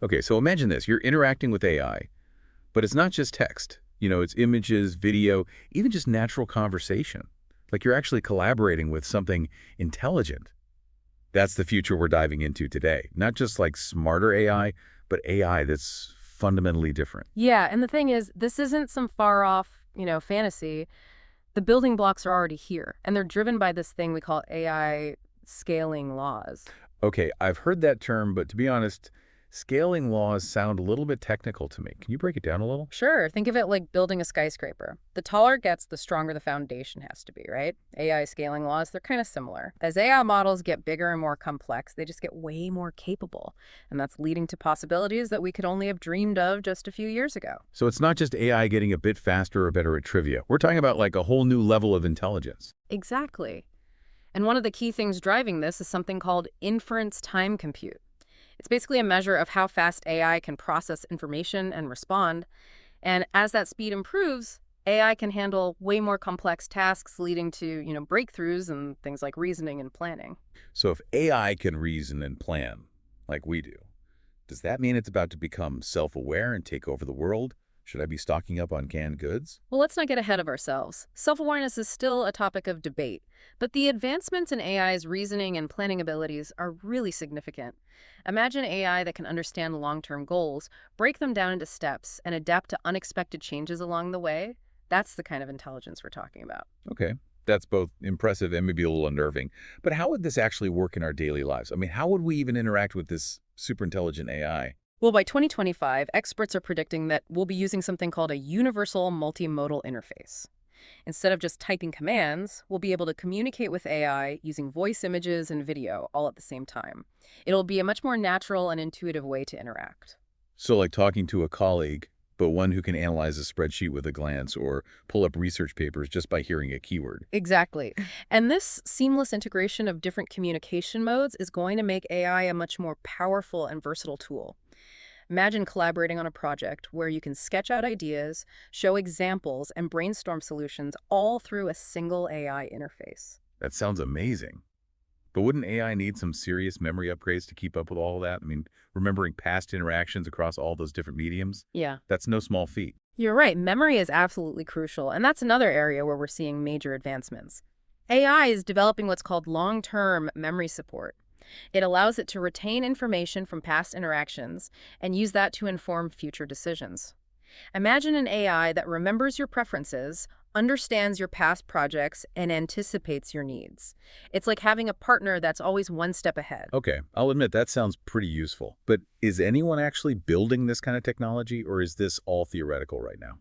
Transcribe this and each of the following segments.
Okay, so imagine this. You're interacting with AI, but it's not just text. It's images, video, even just natural conversation. Like you're actually collaborating with something intelligent. That's the future we're diving into today. Not just like smarter AI, but AI that's fundamentally different. Yeah, and the thing is, this isn't some far off, fantasy. The building blocks are already here, and they're driven by this thing we call AI scaling laws. Okay, I've heard that term, but to be honest, scaling laws sound a little bit technical to me. Can you break it down a little? Sure, think of it like building a skyscraper. The taller it gets, the stronger the foundation has to be, right? AI scaling laws, they're kind of similar. As AI models get bigger and more complex, they just get way more capable. And that's leading to possibilities that we could only have dreamed of just a few years ago. So it's not just AI getting a bit faster or better at trivia. We're talking about like a whole new level of intelligence. Exactly. And one of the key things driving this is something called inference time compute. It's basically a measure of how fast AI can process information and respond. And as that speed improves, AI can handle way more complex tasks, leading to, breakthroughs and things like reasoning and planning. So if AI can reason and plan like we do, does that mean it's about to become self-aware and take over the world? Should I be stocking up on canned goods? Well, let's not get ahead of ourselves. Self-awareness is still a topic of debate, but the advancements in AI's reasoning and planning abilities are really significant. Imagine AI that can understand long-term goals, break them down into steps, and adapt to unexpected changes along the way. That's the kind of intelligence we're talking about. Okay, that's both impressive and maybe a little unnerving. But how would this actually work in our daily lives? I mean, how would we even interact with this super intelligent AI? Well, by 2025, experts are predicting that we'll be using something called a universal multimodal interface. Instead of just typing commands, we'll be able to communicate with AI using voice, images, and video all at the same time. It'll be a much more natural and intuitive way to interact. So like talking to a colleague, but one who can analyze a spreadsheet with a glance or pull up research papers just by hearing a keyword. Exactly. And this seamless integration of different communication modes is going to make AI a much more powerful and versatile tool. Imagine collaborating on a project where you can sketch out ideas, show examples, and brainstorm solutions all through a single AI interface. That sounds amazing. But wouldn't AI need some serious memory upgrades to keep up with all that? I mean, remembering past interactions across all those different mediums? Yeah. That's no small feat. You're right, memory is absolutely crucial, and that's another area where we're seeing major advancements. AI is developing what's called long-term memory support. It allows it to retain information from past interactions and use that to inform future decisions. Imagine an AI that remembers your preferences, understands your past projects, and anticipates your needs. It's like having a partner that's always one step ahead. Okay, I'll admit that sounds pretty useful. But is anyone actually building this kind of technology, or is this all theoretical right now?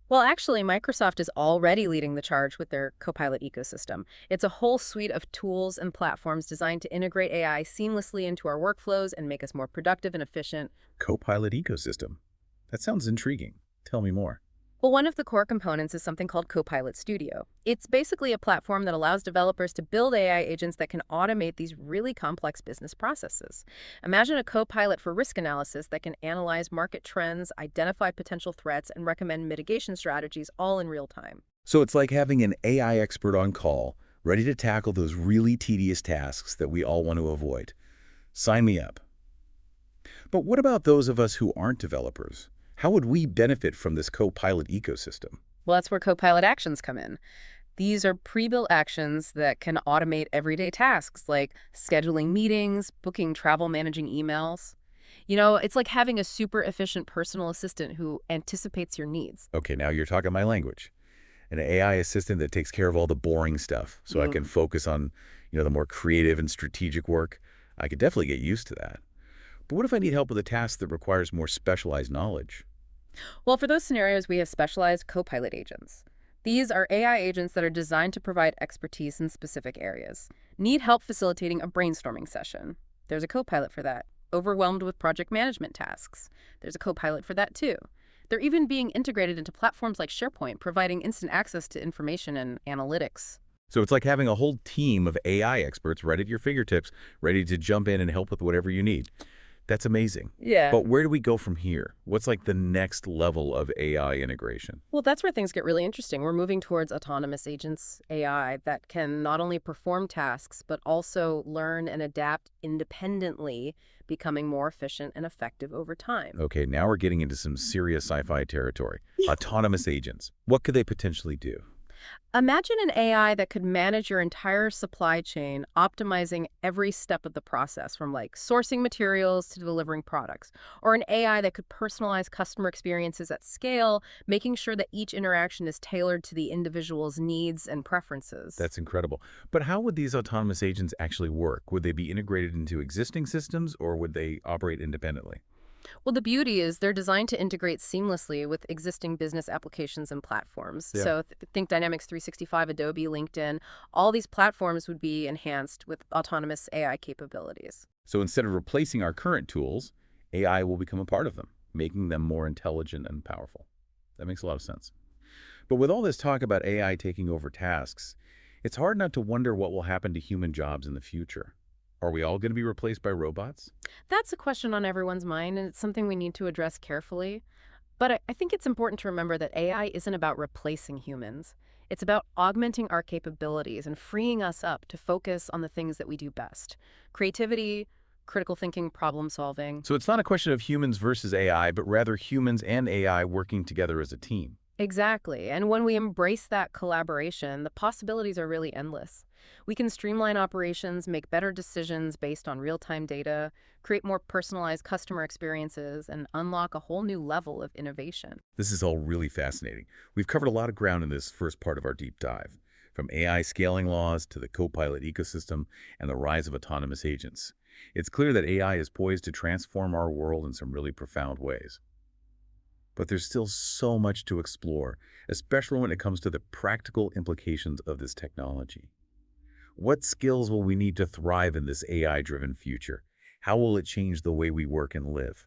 Well, actually, Microsoft is already leading the charge with their Copilot ecosystem. It's a whole suite of tools and platforms designed to integrate AI seamlessly into our workflows and make us more productive and efficient. Copilot Ecosystem. That sounds intriguing. Tell me more. Well, one of the core components is something called Copilot Studio. It's basically a platform that allows developers to build AI agents that can automate these really complex business processes. Imagine a Copilot for risk analysis that can analyze market trends, identify potential threats, and recommend mitigation strategies all in real time. So it's like having an AI expert on call, ready to tackle those really tedious tasks that we all want to avoid. Sign me up. But what about those of us who aren't developers? How would we benefit from this Copilot ecosystem? Well, that's where Copilot actions come in. These are pre-built actions that can automate everyday tasks like scheduling meetings, booking travel, managing emails. It's like having a super efficient personal assistant who anticipates your needs. Okay, now you're talking my language. An AI assistant that takes care of all the boring stuff so I can Mm. focus on, the more creative and strategic work. I could definitely get used to that. But what if I need help with a task that requires more specialized knowledge? Well, for those scenarios, we have specialized Copilot agents. These are AI agents that are designed to provide expertise in specific areas. Need help facilitating a brainstorming session? There's a Copilot for that. Overwhelmed with project management tasks? There's a Copilot for that too. They're even being integrated into platforms like SharePoint, providing instant access to information and analytics. So it's like having a whole team of AI experts right at your fingertips, ready to jump in and help with whatever you need. That's amazing. Yeah. But where do we go from here? What's like the next level of AI integration? Well, that's where things get really interesting. We're moving towards autonomous agents, AI, that can not only perform tasks, but also learn and adapt independently, becoming more efficient and effective over time. Okay, now we're getting into some serious sci-fi territory. Autonomous agents. What could they potentially do? Imagine an AI that could manage your entire supply chain, optimizing every step of the process, from like sourcing materials to delivering products. Or an AI that could personalize customer experiences at scale, making sure that each interaction is tailored to the individual's needs and preferences. That's incredible. But how would these autonomous agents actually work? Would they be integrated into existing systems or would they operate independently? Well, the beauty is they're designed to integrate seamlessly with existing business applications and platforms. Yeah. So think Dynamics 365, Adobe, LinkedIn, all these platforms would be enhanced with autonomous AI capabilities. So instead of replacing our current tools, AI will become a part of them, making them more intelligent and powerful. That makes a lot of sense. But with all this talk about AI taking over tasks, it's hard not to wonder what will happen to human jobs in the future. Are we all going to be replaced by robots? That's a question on everyone's mind, and it's something we need to address carefully. But I think it's important to remember that AI isn't about replacing humans. It's about augmenting our capabilities and freeing us up to focus on the things that we do best: creativity, critical thinking, problem solving. So it's not a question of humans versus AI, but rather humans and AI working together as a team. Exactly. And when we embrace that collaboration, the possibilities are really endless. We can streamline operations, make better decisions based on real-time data, create more personalized customer experiences, and unlock a whole new level of innovation. This is all really fascinating. We've covered a lot of ground in this first part of our deep dive, from AI scaling laws to the Copilot ecosystem and the rise of autonomous agents. It's clear that AI is poised to transform our world in some really profound ways. But there's still so much to explore, especially when it comes to the practical implications of this technology. What skills will we need to thrive in this AI-driven future? How will it change the way we work and live?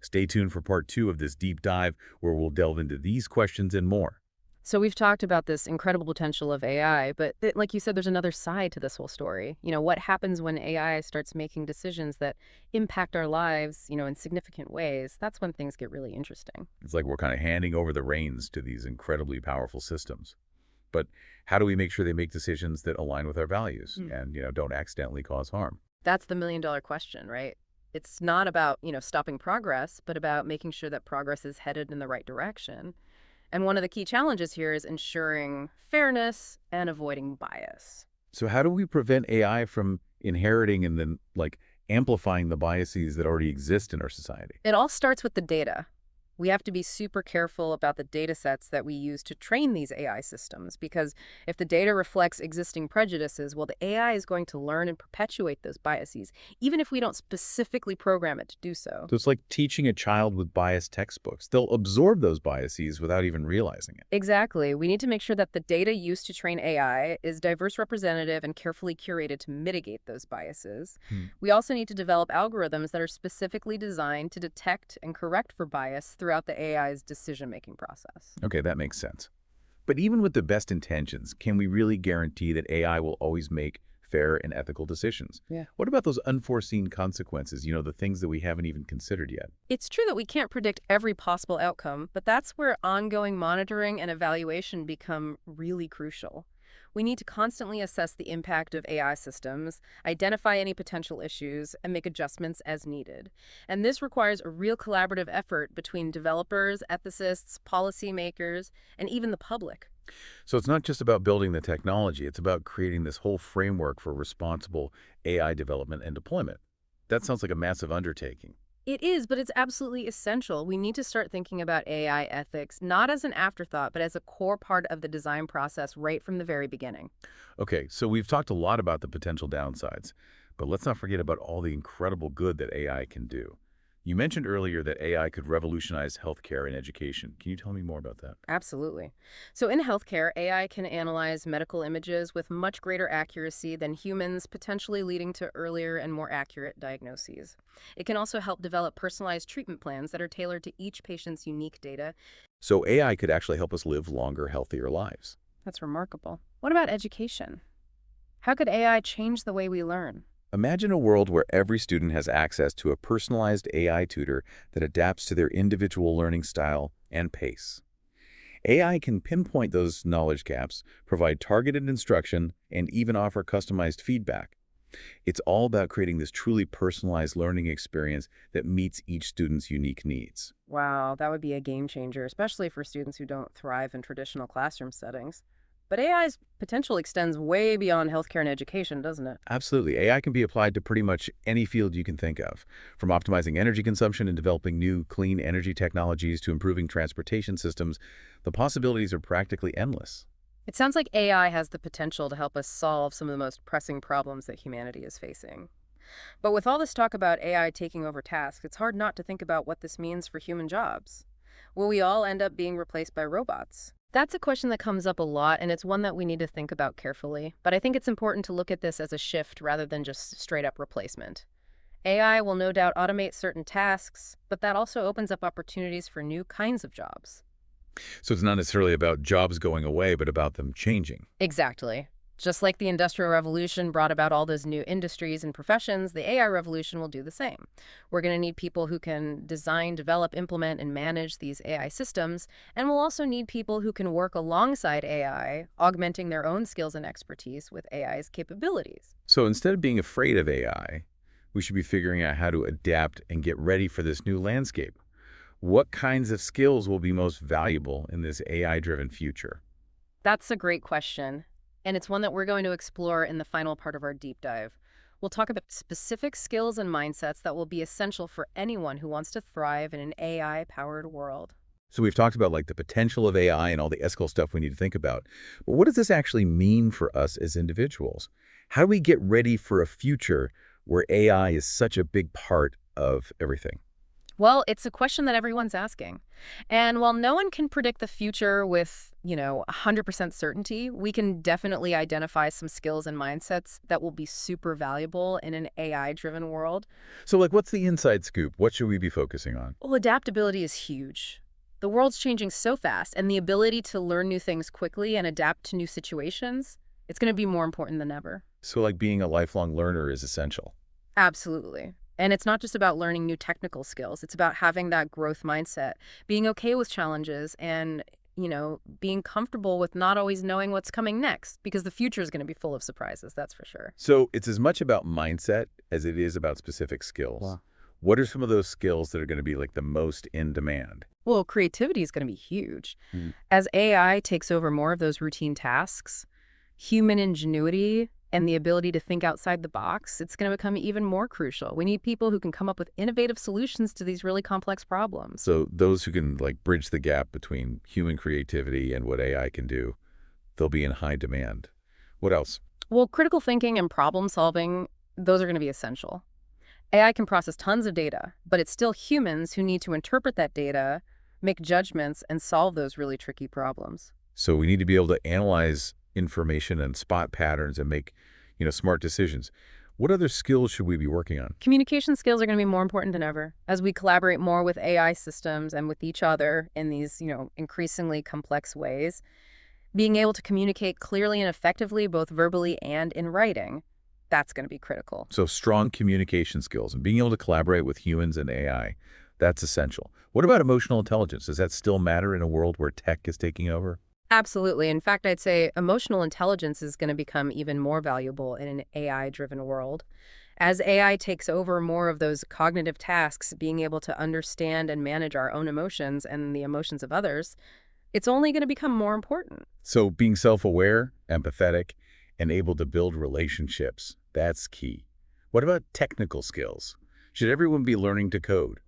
Stay tuned for part 2 of this deep dive, where we'll delve into these questions and more. So we've talked about this incredible potential of AI, but like you said, there's another side to this whole story. What happens when AI starts making decisions that impact our lives, in significant ways? That's when things get really interesting. It's like we're kind of handing over the reins to these incredibly powerful systems. But how do we make sure they make decisions that align with our values and, don't accidentally cause harm? That's the million-dollar question, right? It's not about, stopping progress, but about making sure that progress is headed in the right direction. And one of the key challenges here is ensuring fairness and avoiding bias. So how do we prevent AI from inheriting and then, amplifying the biases that already exist in our society? It all starts with the data. We have to be super careful about the data sets that we use to train these AI systems, because if the data reflects existing prejudices, well, the AI is going to learn and perpetuate those biases, even if we don't specifically program it to do so. So it's like teaching a child with biased textbooks. They'll absorb those biases without even realizing it. Exactly. We need to make sure that the data used to train AI is diverse, representative, and carefully curated to mitigate those biases. We also need to develop algorithms that are specifically designed to detect and correct for bias throughout the AI's decision-making process. Okay, that makes sense. But even with the best intentions, can we really guarantee that AI will always make fair and ethical decisions? Yeah. What about those unforeseen consequences, the things that we haven't even considered yet? It's true that we can't predict every possible outcome, but that's where ongoing monitoring and evaluation become really crucial. We need to constantly assess the impact of AI systems, identify any potential issues, and make adjustments as needed. And this requires a real collaborative effort between developers, ethicists, policymakers, and even the public. So it's not just about building the technology, it's about creating this whole framework for responsible AI development and deployment. That sounds like a massive undertaking. It is, but it's absolutely essential. We need to start thinking about AI ethics not as an afterthought, but as a core part of the design process right from the very beginning. Okay, so we've talked a lot about the potential downsides, but let's not forget about all the incredible good that AI can do. You mentioned earlier that AI could revolutionize healthcare and education. Can you tell me more about that? Absolutely. So in healthcare, AI can analyze medical images with much greater accuracy than humans, potentially leading to earlier and more accurate diagnoses. It can also help develop personalized treatment plans that are tailored to each patient's unique data. So AI could actually help us live longer, healthier lives. That's remarkable. What about education? How could AI change the way we learn? Imagine a world where every student has access to a personalized AI tutor that adapts to their individual learning style and pace. AI can pinpoint those knowledge gaps, provide targeted instruction, and even offer customized feedback. It's all about creating this truly personalized learning experience that meets each student's unique needs. Wow, that would be a game changer, especially for students who don't thrive in traditional classroom settings. But AI's potential extends way beyond healthcare and education, doesn't it? Absolutely. AI can be applied to pretty much any field you can think of, from optimizing energy consumption and developing new clean energy technologies to improving transportation systems. The possibilities are practically endless. It sounds like AI has the potential to help us solve some of the most pressing problems that humanity is facing. But with all this talk about AI taking over tasks, it's hard not to think about what this means for human jobs. Will we all end up being replaced by robots? That's a question that comes up a lot, and it's one that we need to think about carefully. But I think it's important to look at this as a shift rather than just straight up replacement. AI will no doubt automate certain tasks, but that also opens up opportunities for new kinds of jobs. So it's not necessarily about jobs going away, but about them changing. Exactly. Just like the Industrial Revolution brought about all those new industries and professions, the AI revolution will do the same. We're going to need people who can design, develop, implement, and manage these AI systems, and we'll also need people who can work alongside AI, augmenting their own skills and expertise with AI's capabilities. So instead of being afraid of AI, we should be figuring out how to adapt and get ready for this new landscape. What kinds of skills will be most valuable in this AI-driven future? That's a great question, and it's one that we're going to explore in the final part of our deep dive. We'll talk about specific skills and mindsets that will be essential for anyone who wants to thrive in an AI-powered world. So we've talked about like the potential of AI and all the ethical stuff we need to think about. But what does this actually mean for us as individuals? How do we get ready for a future where AI is such a big part of everything? Well, it's a question that everyone's asking. And while no one can predict the future with, 100% certainty, we can definitely identify some skills and mindsets that will be super valuable in an AI-driven world. So like what's the inside scoop? What should we be focusing on? Well, adaptability is huge. The world's changing so fast, and the ability to learn new things quickly and adapt to new situations, it's going to be more important than ever. So like being a lifelong learner is essential. Absolutely. And it's not just about learning new technical skills. It's about having that growth mindset, being okay with challenges and, being comfortable with not always knowing what's coming next because the future is going to be full of surprises, that's for sure. So it's as much about mindset as it is about specific skills. Wow. What are some of those skills that are going to be like the most in demand? Well, creativity is going to be huge. Mm. As AI takes over more of those routine tasks, human ingenuity and the ability to think outside the box, it's going to become even more crucial. We need people who can come up with innovative solutions to these really complex problems. So those who can like bridge the gap between human creativity and what AI can do, they'll be in high demand. What else? Well, critical thinking and problem solving, those are going to be essential. AI can process tons of data, but it's still humans who need to interpret that data, make judgments, and solve those really tricky problems. So we need to be able to analyze information and spot patterns and make, smart decisions. What other skills should we be working on? Communication skills are going to be more important than ever as we collaborate more with AI systems and with each other in these, increasingly complex ways. Being able to communicate clearly and effectively, both verbally and in writing, that's going to be critical. So strong communication skills and being able to collaborate with humans and AI, that's essential. What about emotional intelligence? Does that still matter in a world where tech is taking over? Absolutely. In fact, I'd say emotional intelligence is going to become even more valuable in an AI-driven world. As AI takes over more of those cognitive tasks, being able to understand and manage our own emotions and the emotions of others, it's only going to become more important. So being self-aware, empathetic, and able to build relationships, that's key. What about technical skills? Should everyone be learning to code?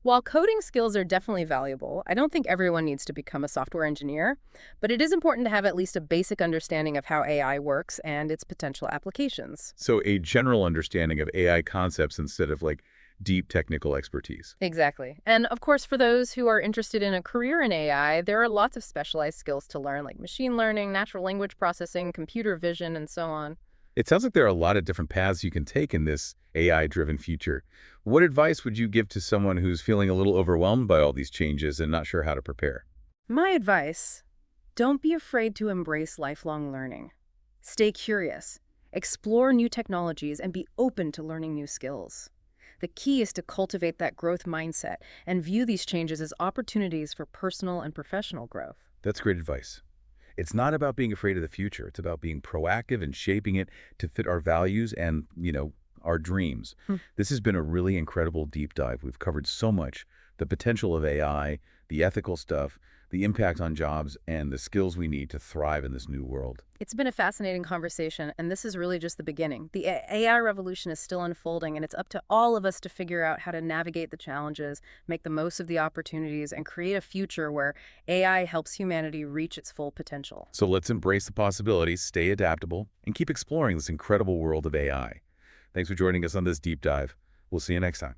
While coding skills are definitely valuable, I don't think everyone needs to become a software engineer, but it is important to have at least a basic understanding of how AI works and its potential applications. So a general understanding of AI concepts instead of like deep technical expertise. Exactly. And of course, for those who are interested in a career in AI, there are lots of specialized skills to learn, like machine learning, natural language processing, computer vision, and so on. It sounds like there are a lot of different paths you can take in this AI-driven future. What advice would you give to someone who's feeling a little overwhelmed by all these changes and not sure how to prepare? My advice, don't be afraid to embrace lifelong learning. Stay curious explore new technologies, and be open to learning new skills. The key is to cultivate that growth mindset and view these changes as opportunities for personal and professional growth. That's great advice. It's not about being afraid of the future. It's about being proactive and shaping it to fit our values and, our dreams. Hmm. This has been a really incredible deep dive. We've covered so much, the potential of AI, the ethical stuff, the impact on jobs, and the skills we need to thrive in this new world. It's been a fascinating conversation, and this is really just the beginning. The AI revolution is still unfolding, and it's up to all of us to figure out how to navigate the challenges, make the most of the opportunities, and create a future where AI helps humanity reach its full potential. So let's embrace the possibilities, stay adaptable, and keep exploring this incredible world of AI. Thanks for joining us on this deep dive. We'll see you next time.